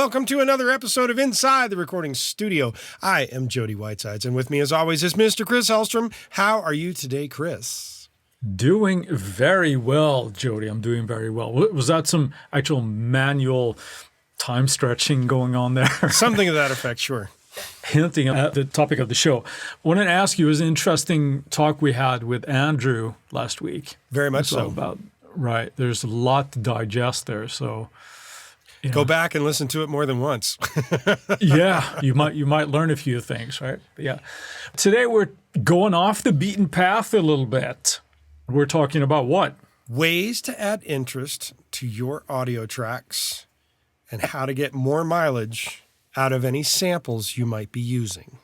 Welcome to another episode of Inside the Recording Studio. I am Jody Whitesides, and with me as always is Mr. Chris Hellstrom. How are you today, Chris? Doing very well, Jody. I'm doing very well. Was that some actual manual time stretching going on there? Something of that effect, sure. Hinting at the topic of the show. I wanted to ask you, it was an interesting talk we had with Andrew last week. Very much so. Right. There's a lot to digest there, so... Yeah. Go back and listen to it more than once. Yeah, you might learn a few things, right? Yeah. Today we're going off the beaten path a little bit. We're talking about what? Ways to add interest to your audio tracks and how to get more mileage out of any samples you might be using.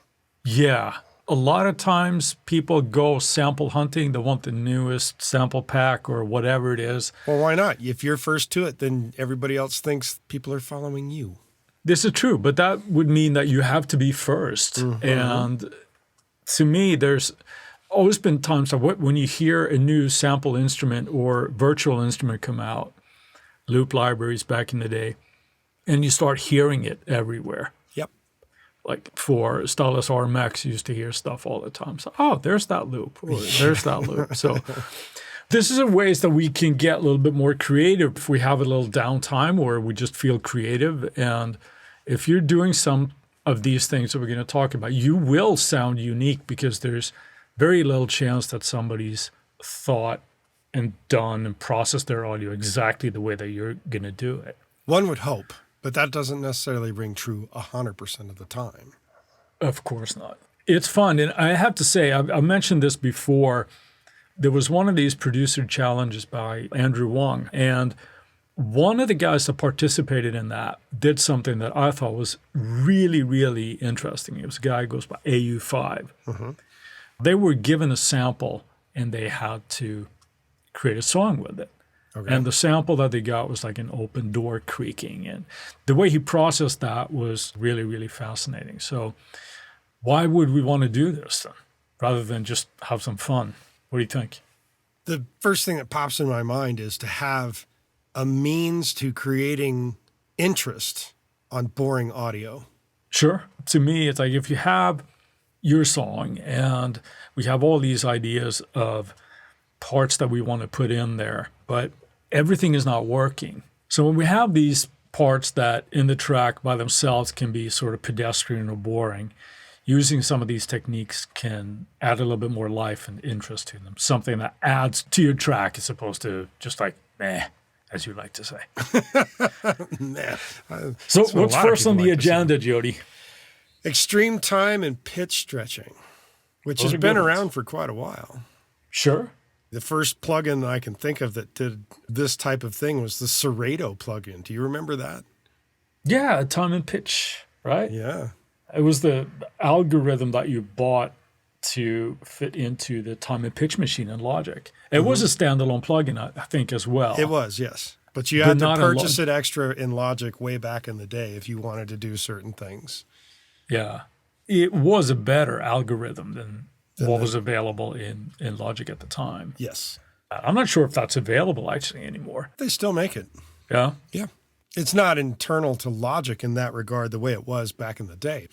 Yeah. A lot of times people go sample hunting. They want the newest sample pack or whatever it is. Well, why not? If you're first to it, then everybody else thinks people are following you. This is true, but that would mean that you have to be first. Mm-hmm. And to me, there's always been times when you hear a new sample instrument or virtual instrument come out, loop libraries back in the day, and you start hearing it everywhere. Like for Stylus RMX, used to hear stuff all the time. So, oh, there's that loop, or there's that loop. So this is a ways that we can get a little bit more creative if we have a little downtime or we just feel creative. And if you're doing some of these things that we're going to talk about, you will sound unique because there's very little chance that somebody's thought and done and processed their audio exactly the way that you're going to do it. One would hope. But that doesn't necessarily ring true 100% of the time. Of course not. It's fun. And I have to say, I mentioned this before. There was one of these producer challenges by Andrew Wong. And one of the guys that participated in that did something that I thought was really, really interesting. It was a guy who goes by AU5. Mm-hmm. They were given a sample and they had to create a song with it. Okay. And the sample that they got was like an open door creaking. And the way he processed that was really, really fascinating. So why would we want to do this then, rather than just have some fun? What do you think? The first thing that pops in my mind is to have a means to creating interest on boring audio. Sure. To me, it's like if you have your song and we have all these ideas of parts that we want to put in there, but everything is not working. So when we have these parts that in the track by themselves can be sort of pedestrian or boring, using some of these techniques can add a little bit more life and interest to them. Something that adds to your track as opposed to just like, meh, as you like to say. Nah. So what's first on the agenda, Jody? Extreme time and pitch stretching, which has been around for quite a while. Sure. The first plugin I can think of that did this type of thing was the Serato plugin. Do you remember that? Yeah, time and pitch, right? Yeah. It was the algorithm that you bought to fit into the time and pitch machine in Logic. It was a standalone plugin, I think, as well. It was, yes. But you had to purchase it extra in Logic way back in the day if you wanted to do certain things. Yeah. It was a better algorithm than what was available in Logic at the time. Yes. I'm not sure if that's available actually anymore. They still make it. Yeah? Yeah. It's not internal to Logic in that regard the way it was back in the day.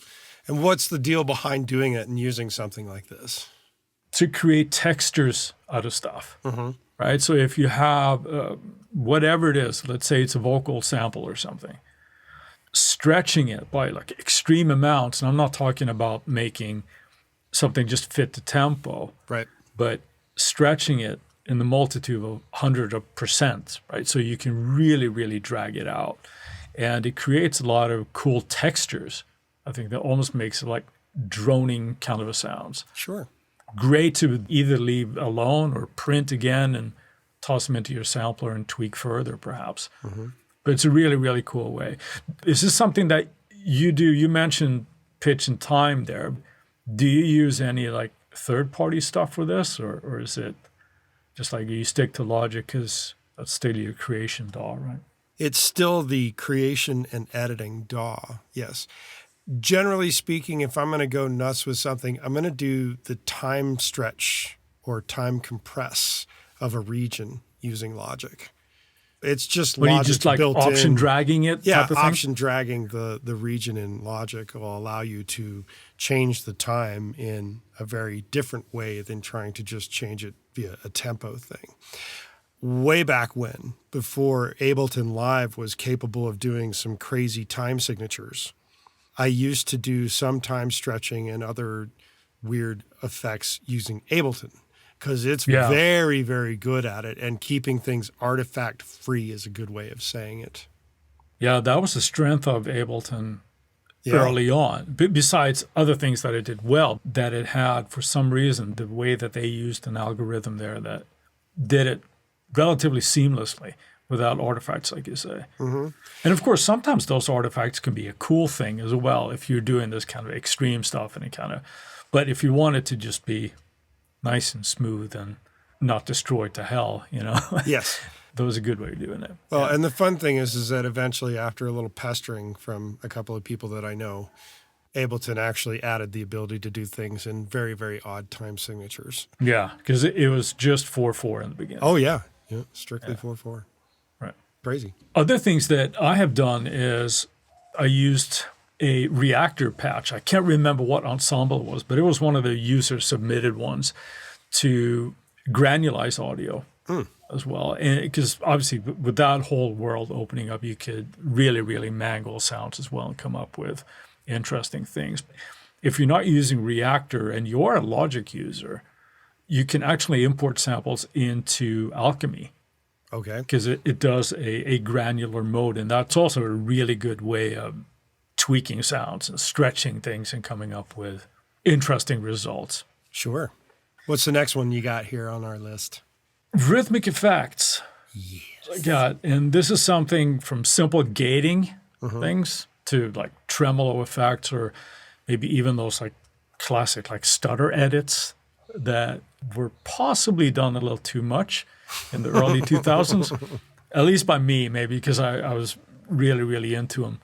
And what's the deal behind doing it and using something like this? To create textures out of stuff, right? So if you have whatever it is, let's say it's a vocal sample or something, stretching it by like extreme amounts, and I'm not talking about making something just fit the tempo, right? But stretching it in the multitude of hundreds of percent, right? So you can really, really drag it out. And it creates a lot of cool textures. I think that almost makes it like droning kind of a sounds. Sure. Great to either leave alone or print again and toss them into your sampler and tweak further perhaps. But it's a really, really cool way. Is this something that you do? You mentioned pitch and time there. Do you use any like third-party stuff for this, or is it just like you stick to Logic because that's still your creation DAW, right? It's still the creation and editing DAW, yes. Generally speaking, if I'm going to go nuts with something, I'm going to do the time stretch or time compress of a region using Logic. It's just When you Logic's just like built option in. dragging it Yeah, type of thing? option dragging the region in Logic will allow you to change the time in a very different way than trying to just change it via a tempo thing. Way back when, before Ableton Live was capable of doing some crazy time signatures, I used to do some time stretching and other weird effects using Ableton because it's Yeah. very, very good at it, and keeping things artifact free is a good way of saying it. Yeah, that was the strength of Ableton Yeah. early on. Besides other things that it did well, that it had, for some reason, the way that they used an algorithm there that did it relatively seamlessly without artifacts, like you say. Mm-hmm. And of course, sometimes those artifacts can be a cool thing as well if you're doing this kind of extreme stuff and it kind of, but if you want it to just be nice and smooth and not destroyed to hell, you know, Yes. that was a good way of doing it. Well, Yeah. and the fun thing is that eventually, after a little pestering from a couple of people that I know, Ableton actually added the ability to do things in very, very odd time signatures. Yeah, because it was just 4/4 in the beginning. Oh, yeah. Yeah, strictly 4/4. Right. Crazy. Other things that I have done is I used a reactor patch. I can't remember what ensemble it was, but it was one of the user submitted ones to granulize audio as well. And because obviously with that whole world opening up, you could really, really mangle sounds as well and come up with interesting things. If you're not using Reactor and you're a Logic user, you can actually import samples into Alchemy Okay. because it does a granular mode. And that's also a really good way of tweaking sounds and stretching things and coming up with interesting results. Sure. What's the next one you got here on our list? Rhythmic Effects. Yes. I got, and this is something from simple gating things to like tremolo effects, or maybe even those like classic like stutter edits that were possibly done a little too much in the early 2000s, at least by me, maybe because I was really, really into them.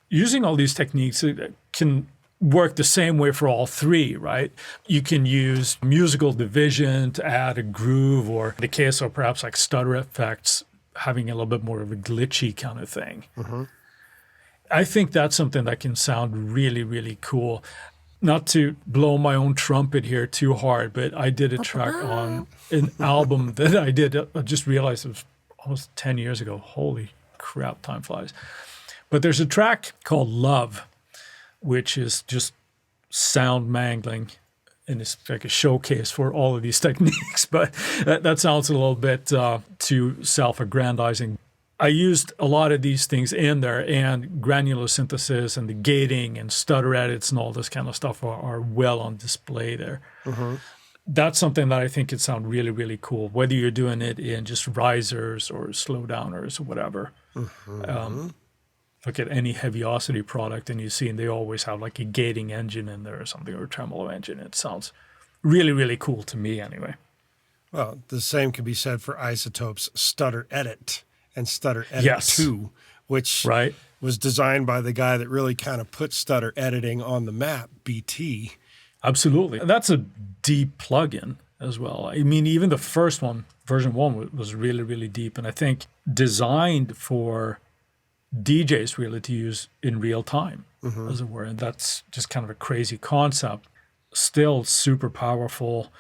Using all these techniques can work the same way for all three, right? You can use musical division to add a groove, or in the case of perhaps like stutter effects, having a little bit more of a glitchy kind of thing. I think that's something that can sound really, really cool. Not to blow my own trumpet here too hard, but I did a track on an album that I did. I just realized it was almost 10 years ago. Holy crap, time flies. But there's a track called Love, which is just sound mangling, and it's like a showcase for all of these techniques. But that sounds a little bit too self-aggrandizing. I used a lot of these things in there, and granular synthesis and the gating and stutter edits and all this kind of stuff are well on display there. That's something that I think could sound really, really cool, whether you're doing it in just risers or slowdowners or whatever. Look at any Heaviosity product and you see, and they always have like a gating engine in there or something, or a tremolo engine. It sounds really, really cool to me anyway. Well, the same can be said for Isotope's Stutter Edit and Stutter Edit 2, which was designed by the guy that really kind of put stutter editing on the map, BT. Absolutely. And that's a deep plugin as well. I mean, even the first one, version 1, was really, really deep. And I think designed for DJs really to use in real time, as it were. And that's just kind of a crazy concept. Still super powerful.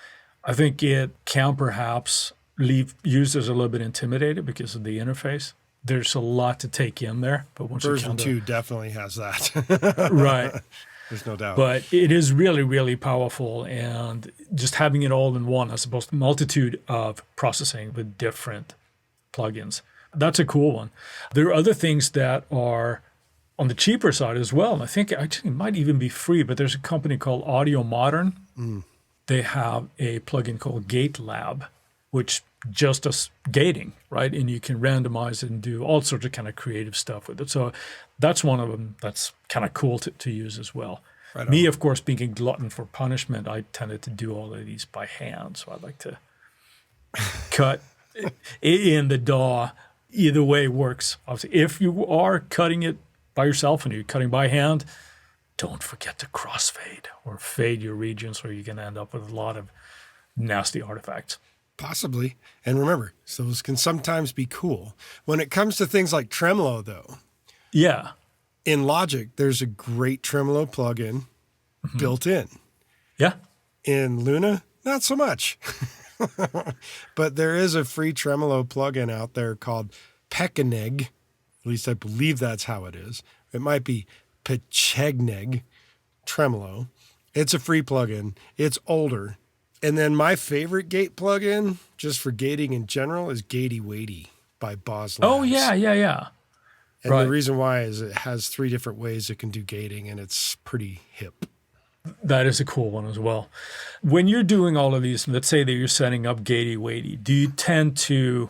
I think it can perhaps leave users a little bit intimidated because of the interface. There's a lot to take in there. But once Version 2 definitely has that. Right. There's no doubt. But it is really, really powerful. And just having it all in one as opposed to a multitude of processing with different plugins. That's a cool one. There are other things that are on the cheaper side as well. And I think actually it might even be free, but there's a company called Audio Modern. They have a plugin called Gate Lab, which just does gating, right? And you can randomize it and do all sorts of kind of creative stuff with it. So that's one of them that's kind of cool to use as well. Right Me, of course, being a glutton for punishment, I tended to do all of these by hand. So I like to cut in the DAW. Either way works. Obviously, if you are cutting it by yourself and you're cutting by hand, don't forget to crossfade or fade your regions, or you're going to end up with a lot of nasty artifacts. Possibly. And remember, those can sometimes be cool. When it comes to things like tremolo, though, Yeah. in Logic, there's a great tremolo plugin built in. Yeah. In Luna, not so much. But there is a free tremolo plugin out there called Pekaneg. At least I believe that's how it is. It might be Pechegneg tremolo. It's a free plugin. It's older. And then my favorite gate plugin, just for gating in general, is Gatey Weighty by Boz Labs. Oh, yeah. And Right. the reason why is it has 3 different ways it can do gating, and it's pretty hip. That is a cool one as well. When you're doing all of these, let's say that you're setting up Gatey Weighty, do you tend to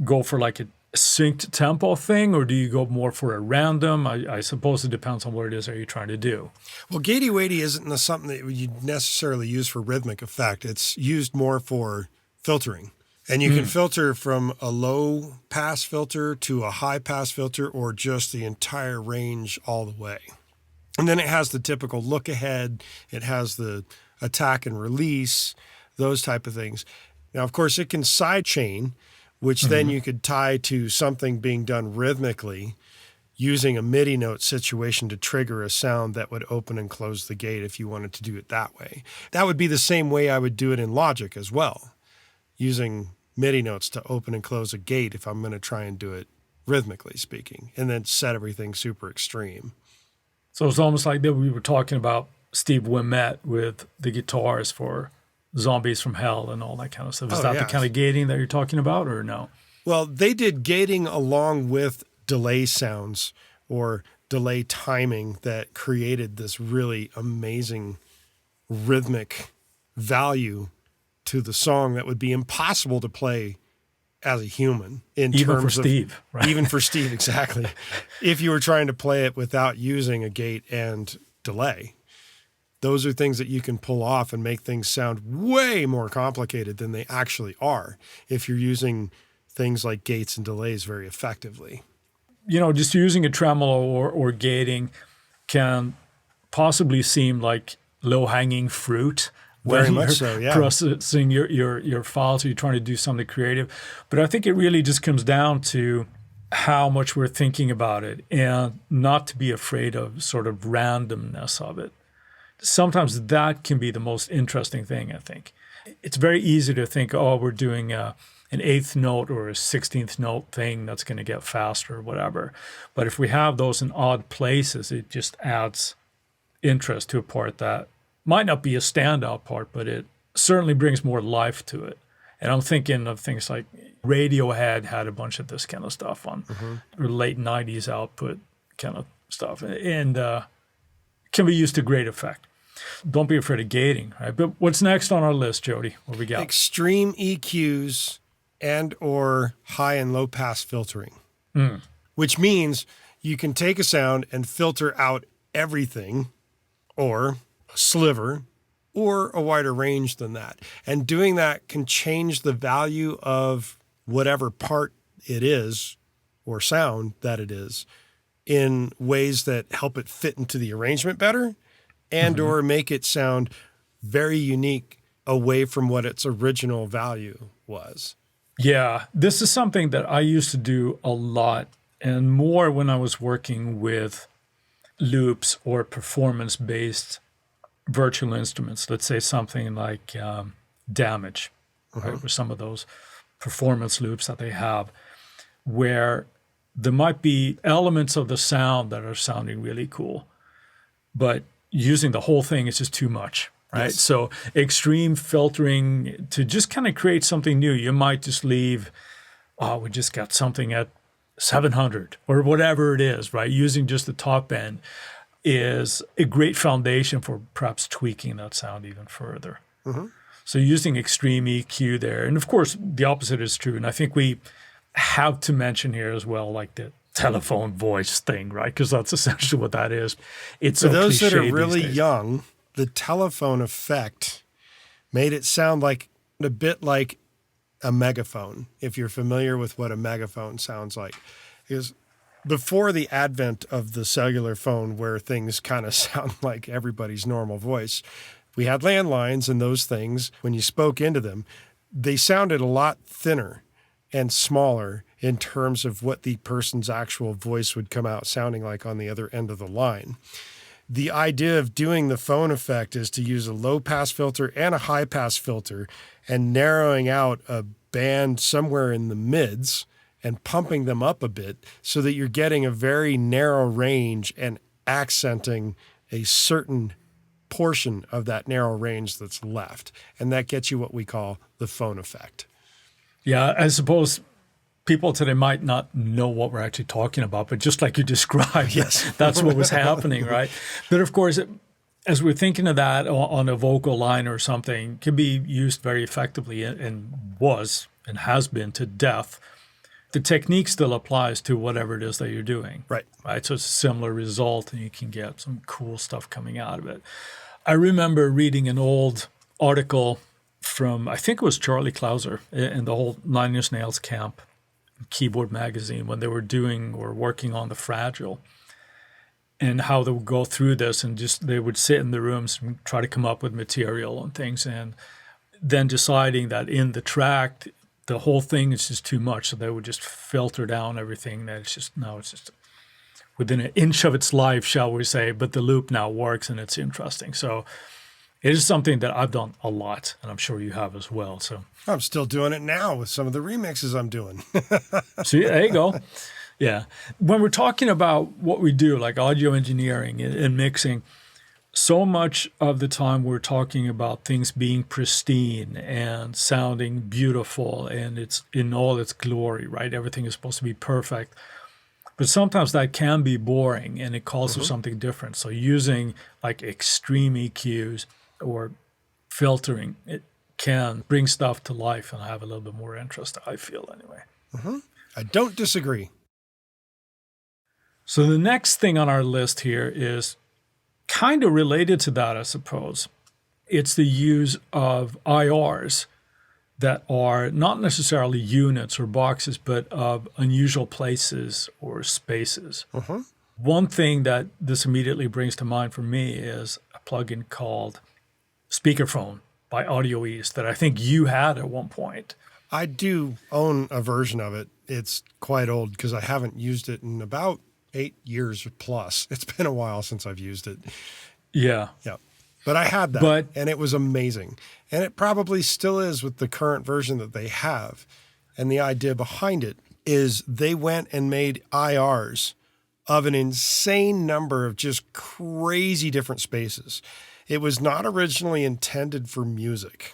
go for like a synced tempo thing, or do you go more for a random? I suppose it depends on what it is that you're trying to do. Well, Gatey Weighty isn't something that you necessarily use for rhythmic effect. It's used more for filtering. And you can filter from a low pass filter to a high pass filter, or just the entire range all the way. And then it has the typical look ahead. It has the attack and release, those type of things. Now, of course, it can side chain, which then you could tie to something being done rhythmically using a MIDI note situation to trigger a sound that would open and close the gate if you wanted to do it that way. That would be the same way I would do it in Logic as well, using MIDI notes to open and close a gate if I'm going to try and do it rhythmically speaking, and then set everything super extreme. So it's almost like that we were talking about Steve Wimett with the guitars for Zombies from Hell and all that kind of stuff. Is that the kind of gating that you're talking about, or no? Well, they did gating along with delay sounds or delay timing that created this really amazing rhythmic value to the song that would be impossible to play as a human in Even terms for of Steve, right? Even for Steve, exactly. If you were trying to play it without using a gate and delay. Those are things that you can pull off and make things sound way more complicated than they actually are if you're using things like gates and delays very effectively. You know, just using a tremolo or gating can possibly seem like low-hanging fruit Very when much you're so, yeah. processing your files, or you're trying to do something creative. But I think it really just comes down to how much we're thinking about it, and not to be afraid of sort of randomness of it. Sometimes that can be the most interesting thing, I think. It's very easy to think, oh, we're doing an 8th note or a 16th note thing that's going to get faster or whatever. But if we have those in odd places, it just adds interest to a part that might not be a standout part, but it certainly brings more life to it. And I'm thinking of things like Radiohead had a bunch of this kind of stuff on or late 90s output kind of stuff. And can be used to great effect. Don't be afraid of gating, right? But what's next on our list, Jody? What we got? Extreme EQs and or high and low pass filtering, which means you can take a sound and filter out everything, or a sliver, or a wider range than that. And doing that can change the value of whatever part it is or sound that it is in ways that help it fit into the arrangement better and or make it sound very unique away from what its original value was. Yeah, this is something that I used to do a lot, and more when I was working with loops or performance-based virtual instruments. Let's say something like Damage, right? With some of those performance loops that they have, where there might be elements of the sound that are sounding really cool, but using the whole thing is just too much, right? Yes. So extreme filtering to just kind of create something new. You might just leave, we just got something at 700 or whatever it is, right? Using just the top end is a great foundation for perhaps tweaking that sound even further. So using extreme EQ there. And of course, the opposite is true. And I think we have to mention here as well, like the telephone voice thing, right? Because that's essentially what that is. It's For so those that are cliche really these days. young, the telephone effect made it sound like a bit like a megaphone, if you're familiar with what a megaphone sounds like. Because before the advent of the cellular phone, where things kind of sound like everybody's normal voice, we had landlines, and those things, when you spoke into them, they sounded a lot thinner and smaller in terms of what the person's actual voice would come out sounding like on the other end of the line. The idea of doing the phone effect is to use a low pass filter and a high pass filter and narrowing out a band somewhere in the mids and pumping them up a bit so that you're getting a very narrow range and accenting a certain portion of that narrow range that's left. And that gets you what we call the phone effect. Yeah, I suppose people today might not know what we're actually talking about, but just like you described, yes, that's what was happening, right? But of course, as we're thinking of that on a vocal line or something, can be used very effectively and was and has been to death. The technique still applies to whatever it is that you're doing. Right. So it's a similar result and you can get some cool stuff coming out of it. I remember reading an old article from, I think it was Charlie Clouser and the whole Nine Inch Nails camp, Keyboard Magazine, when they were doing or working on the Fragile, and how they would go through this and just they would sit in the rooms and try to come up with material and things, and then deciding that in the track the whole thing is just too much, so they would just filter down everything. That it's just within an inch of its life, shall we say, but the loop now works and it's interesting. So it is something that I've done a lot, and I'm sure you have as well. So I'm still doing it now with some of the remixes I'm doing. See, there you go. Yeah. When we're talking about what we do, like audio engineering and mixing, so much of the time we're talking about things being pristine and sounding beautiful and it's in all its glory, right? Everything is supposed to be perfect. But sometimes that can be boring and it calls for something different. So using like extreme EQs or filtering, it can bring stuff to life and have a little bit more interest, I feel anyway. I don't disagree. So the next thing on our list here is kind of related to that, I suppose. It's the use of IRs that are not necessarily units or boxes, but of unusual places or spaces. One thing that this immediately brings to mind for me is a plugin called Speakerphone by Audio East that I think you had at one point. I do own a version of it. It's quite old because I haven't used it in about 8 years plus. It's been a while since I've used it. Yeah. But I had that, and it was amazing. And it probably still is with the current version that they have. And the idea behind it is they went and made IRs of an insane number of just crazy different spaces. It was not originally intended for music.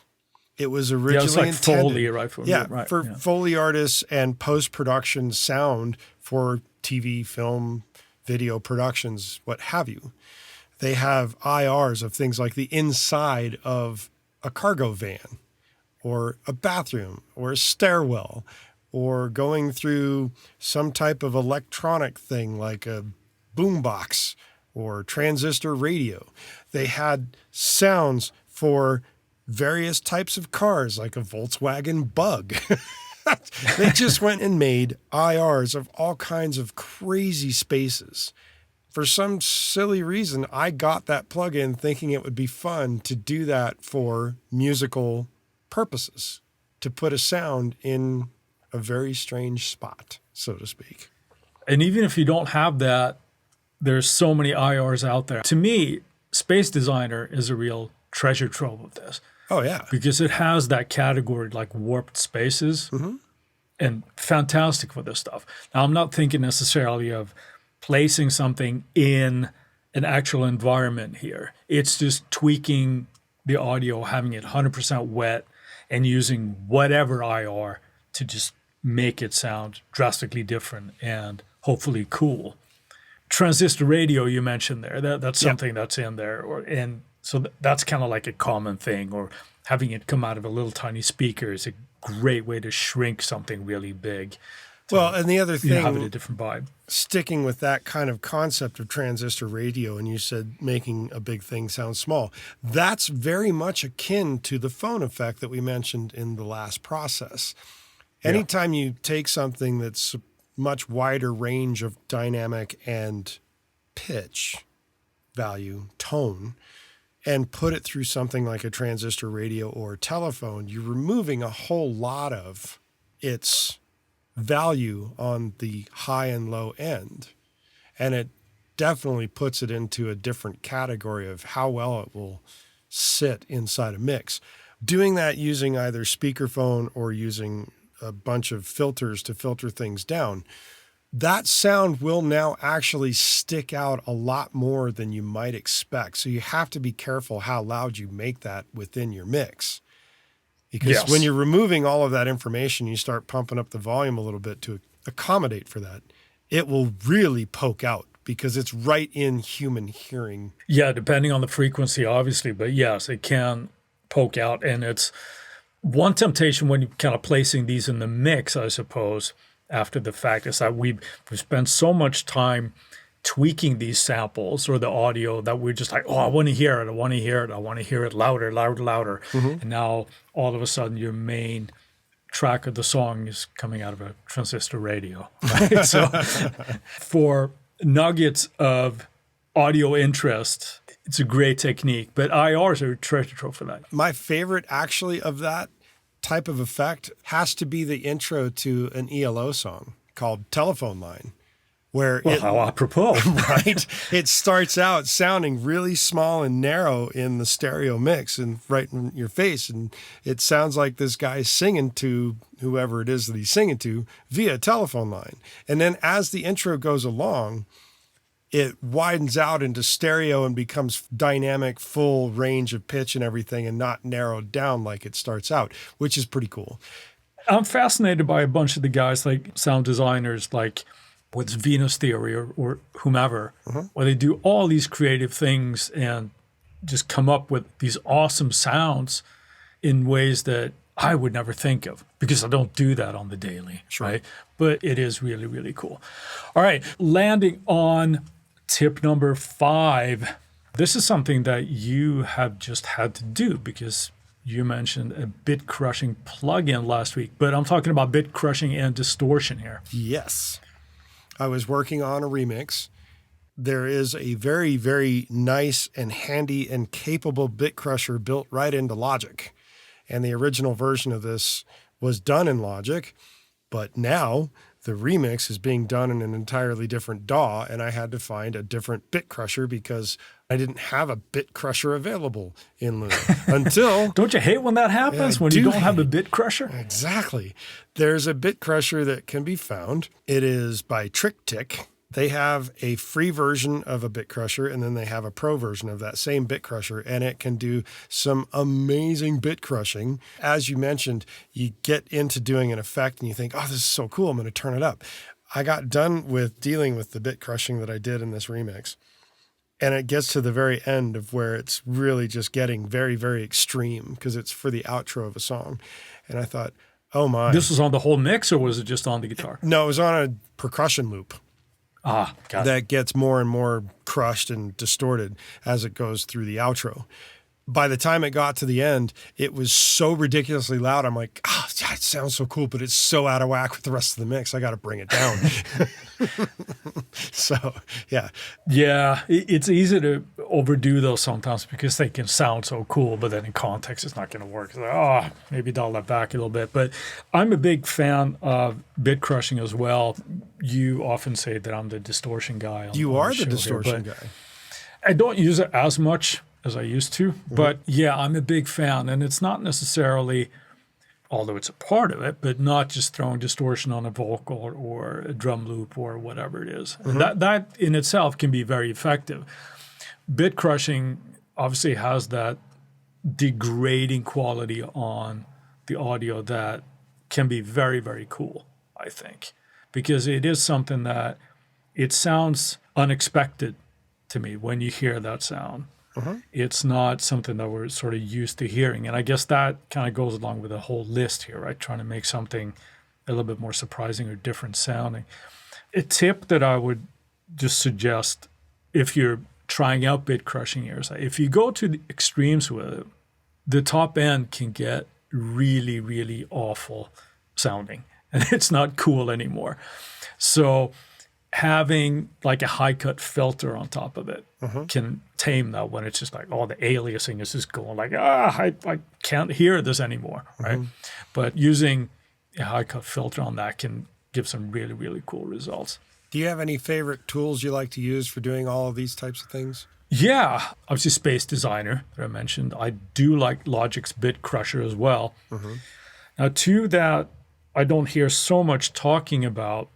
It was originally intended Foley, right? For Foley artists and post-production sound for TV, film, video productions, what have you. They have IRs of things like the inside of a cargo van or a bathroom or a stairwell or going through some type of electronic thing like a boombox or transistor radio. They had sounds for various types of cars like a Volkswagen Bug. They just went and made IRs of all kinds of crazy spaces. For some silly reason, I got that plugin thinking it would be fun to do that for musical purposes, to put a sound in a very strange spot, so to speak. And even if you don't have that, there's so many IRs out there. To me, Space Designer is a real treasure trove of this. Oh, yeah. Because it has that category like warped spaces and fantastic for this stuff. Now, I'm not thinking necessarily of placing something in an actual environment here. It's just tweaking the audio, having it 100% wet and using whatever IR to just make it sound drastically different and hopefully cool. Transistor radio you mentioned there, that's something that's in there. And so that's kind of like a common thing, or having it come out of a little tiny speaker is a great way to shrink something really big. Well, and the other thing, have it a different vibe. Sticking with that kind of concept of transistor radio, and you said making a big thing sound small, that's very much akin to the phone effect that we mentioned in the last process. Anytime you take something that's a much wider range of dynamic and pitch value, tone, and put it through something like a transistor radio or telephone, you're removing a whole lot of its value on the high and low end. And it definitely puts it into a different category of how well it will sit inside a mix. Doing that using either speakerphone or using a bunch of filters to filter things down, that sound will now actually stick out a lot more than you might expect. So you have to be careful how loud you make that within your mix. Because when you're removing all of that information, you start pumping up the volume a little bit to accommodate for that, it will really poke out because it's right in human hearing. Yeah, depending on the frequency, obviously. But yes, it can poke out. And it's one temptation when you're kind of placing these in the mix, I suppose, after the fact, is that we've spent so much time tweaking these samples or the audio that we're just like, oh, I want to hear it. I want to hear it. I want to hear it louder, louder, louder. And now all of a sudden your main track of the song is coming out of a transistor radio. Right? So for nuggets of audio interest, it's a great technique, but IRs are a treasure trove for that. My favorite actually of that type of effect has to be the intro to an ELO song called Telephone Line. Where how apropos. Right? It starts out sounding really small and narrow in the stereo mix and right in your face. And it sounds like this guy's singing to whoever it is that he's singing to via telephone line. And then as the intro goes along, it widens out into stereo and becomes dynamic, full range of pitch and everything and not narrowed down like it starts out, which is pretty cool. I'm fascinated by a bunch of the guys, like sound designers, like what's Venus Theory or whomever, where they do all these creative things and just come up with these awesome sounds in ways that I would never think of because I don't do that on the daily, right? But it is really, really cool. All right, landing on tip number 5. This is something that you have just had to do because you mentioned a bit crushing plugin last week, but I'm talking about bit crushing and distortion here. Yes. I was working on a remix. There is a very, very nice and handy and capable bit crusher built right into Logic. And the original version of this was done in Logic, but now the remix is being done in an entirely different DAW, and I had to find a different bit crusher because I didn't have a bit crusher available in Luna until... Don't you hate when that happens, when you don't have a bit crusher? Exactly. There's a bit crusher that can be found. It is by TrickTick. They have a free version of a bit crusher, and then they have a pro version of that same bit crusher, and it can do some amazing bit crushing. As you mentioned, you get into doing an effect and you think, oh, this is so cool, I'm going to turn it up. I got done with dealing with the bit crushing that I did in this remix, and it gets to the very end of where it's really just getting very, very extreme because it's for the outro of a song. And I thought, oh my. This was on the whole mix or was it just on the guitar? No, it was on a percussion loop. Got it. That gets more and more crushed and distorted as it goes through the outro. By the time it got to the end, it was so ridiculously loud. I'm like, it sounds so cool, but it's so out of whack with the rest of the mix. I got to bring it down. So, yeah. Yeah, it's easy to overdo those sometimes because they can sound so cool, but then in context, it's not going to work. It's like, maybe dial that back a little bit. But I'm a big fan of bit crushing as well. You often say that I'm the distortion guy. You are the distortion guy. I don't use it as much as I used to. But yeah, I'm a big fan. And it's not necessarily, although it's a part of it, but not just throwing distortion on a vocal or a drum loop or whatever it is. That in itself can be very effective. Bit crushing obviously has that degrading quality on the audio that can be very, very cool, I think. Because it is something that it sounds unexpected to me when you hear that sound. It's not something that we're sort of used to hearing. And I guess that kind of goes along with the whole list here, right? Trying to make something a little bit more surprising or different sounding. A tip that I would just suggest if you're trying out bit crushing here is if you go to the extremes with it, the top end can get really, really awful sounding. And it's not cool anymore. So having like a high cut filter on top of it can tame that when it's just like, oh, the aliasing is just going like, I can't hear this anymore, right? But using a high-cut filter on that can give some really, really cool results. Do you have any favorite tools you like to use for doing all of these types of things? Yeah, obviously Space Designer that I mentioned. I do like Logic's Bit Crusher as well. Now, two that I don't hear so much talking about,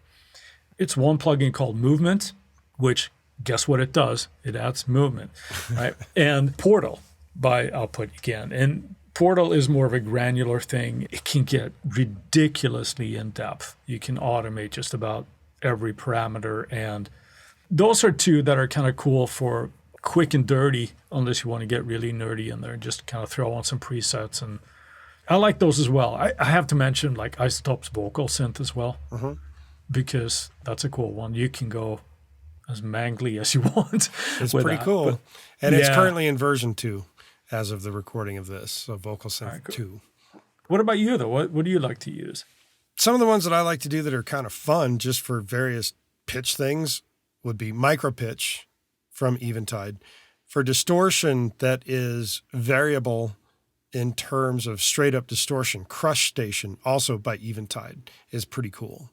it's one plugin called Movement, which guess what it does? It adds movement, right? And Portal by Output again. And Portal is more of a granular thing. It can get ridiculously in depth. You can automate just about every parameter. And those are two that are kind of cool for quick and dirty, unless you want to get really nerdy in there and just kind of throw on some presets. And I like those as well. I have to mention like Isotope's vocal synth as well, because that's a cool one. You can go as mangly as you want. It's with pretty that. cool. But, and it's currently in version 2 as of the recording of this. So Vocal Synth cool. 2. What about you, though? What do you like to use? Some of the ones that I like to do that are kind of fun just for various pitch things would be micro pitch from Eventide. For distortion that is variable in terms of straight up distortion, Crush Station, also by Eventide, is pretty cool.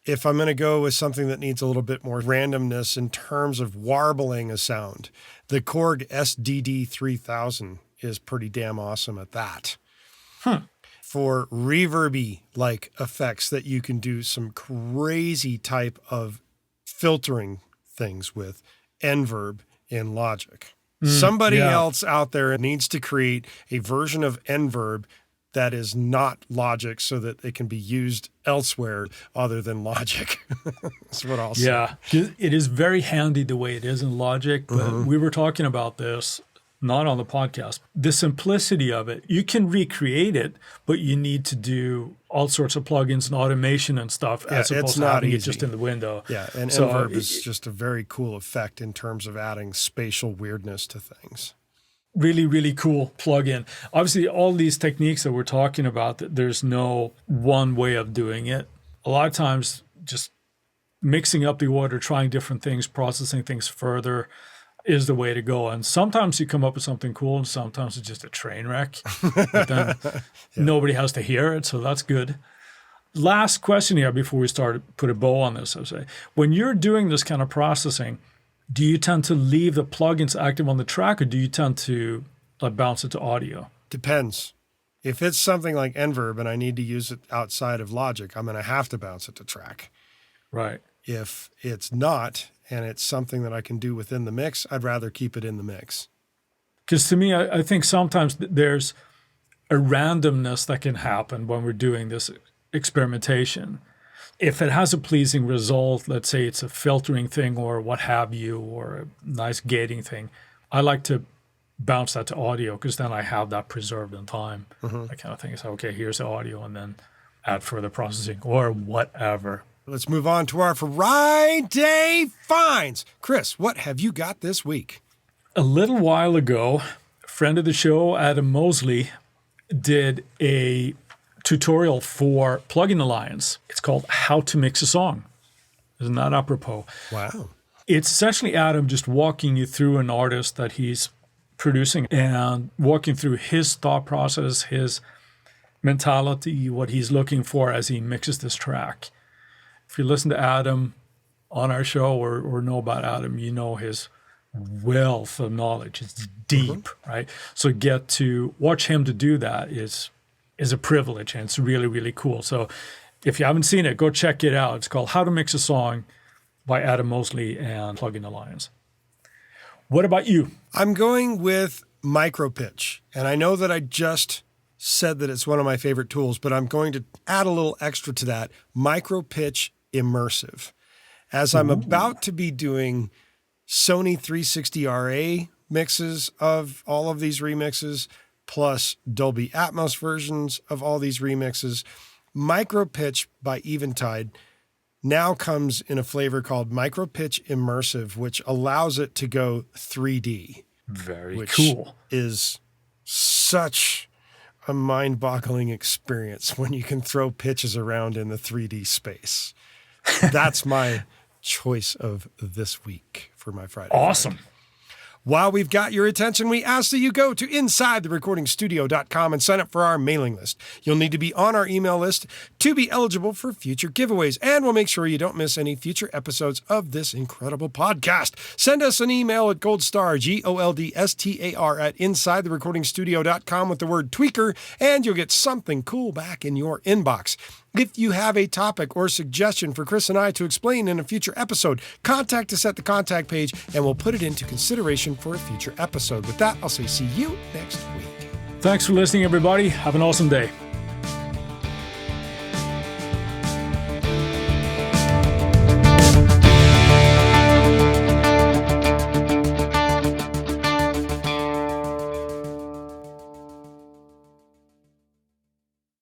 If I'm going to go with something that needs a little bit more randomness in terms of warbling a sound, the Korg SDD 3000 is pretty damn awesome at that. For reverby-like effects that you can do some crazy type of filtering things with, Nverb in Logic. Somebody else out there needs to create a version of Nverb that is not Logic so that it can be used elsewhere other than Logic. That's what I'll say. Yeah, it is very handy the way it is in Logic, but we were talking about this, not on the podcast. The simplicity of it, you can recreate it, but you need to do all sorts of plugins and automation and stuff as opposed to having it just in the window. Yeah, and Nverb is just a very cool effect in terms of adding spatial weirdness to things. Really, really cool plugin. Obviously, all these techniques that we're talking about, there's no one way of doing it. A lot of times, just mixing up the order, trying different things, processing things further is the way to go. And sometimes you come up with something cool, and sometimes it's just a train wreck. But then nobody has to hear it, so that's good. Last question here before we put a bow on this, I say. When you're doing this kind of processing, do you tend to leave the plugins active on the track, or do you tend to bounce it to audio? Depends. If it's something like Nverb and I need to use it outside of Logic, I'm going to have to bounce it to track. Right. If it's not, and it's something that I can do within the mix, I'd rather keep it in the mix. Because to me, I think sometimes there's a randomness that can happen when we're doing this experimentation. If it has a pleasing result, let's say it's a filtering thing or what have you, or a nice gating thing, I like to bounce that to audio because then I have that preserved in time. That kind of thing. So, okay, here's the audio and then add further processing or whatever. Let's move on to our Friday finds. Chris, what have you got this week? A little while ago, a friend of the show, Adam Mosley, did a tutorial for Plugin Alliance. It's called How to Mix a Song. Isn't that apropos? Wow. It's essentially Adam just walking you through an artist that he's producing and walking through his thought process, his mentality, what he's looking for as he mixes this track. If you listen to Adam on our show or know about Adam, you know his wealth of knowledge. It's deep, right? So get to watch him to do that is a privilege, and it's really, really cool. So if you haven't seen it, go check it out. It's called How to Mix a Song by Adam Mosley and Plugin Alliance. What about you? I'm going with micro pitch, and I know that I just said that it's one of my favorite tools, but I'm going to add a little extra to that. Micro pitch immersive. As I'm about to be doing Sony 360RA mixes of all of these remixes, plus Dolby Atmos versions of all these remixes, Micro Pitch by Eventide now comes in a flavor called Micro Pitch Immersive, which allows it to go 3D. Very which cool. Is such a mind-boggling experience when you can throw pitches around in the 3D space. That's my choice of this week for my Friday. Awesome. Friday. While we've got your attention, we ask that you go to InsideTheRecordingStudio.com and sign up for our mailing list. You'll need to be on our email list to be eligible for future giveaways, and we'll make sure you don't miss any future episodes of this incredible podcast. Send us an email at goldstar, GOLDSTAR, at InsideTheRecordingStudio.com with the word tweaker, and you'll get something cool back in your inbox. If you have a topic or suggestion for Chris and I to explain in a future episode, contact us at the contact page and we'll put it into consideration for a future episode. With that, I'll say see you next week. Thanks for listening, everybody. Have an awesome day.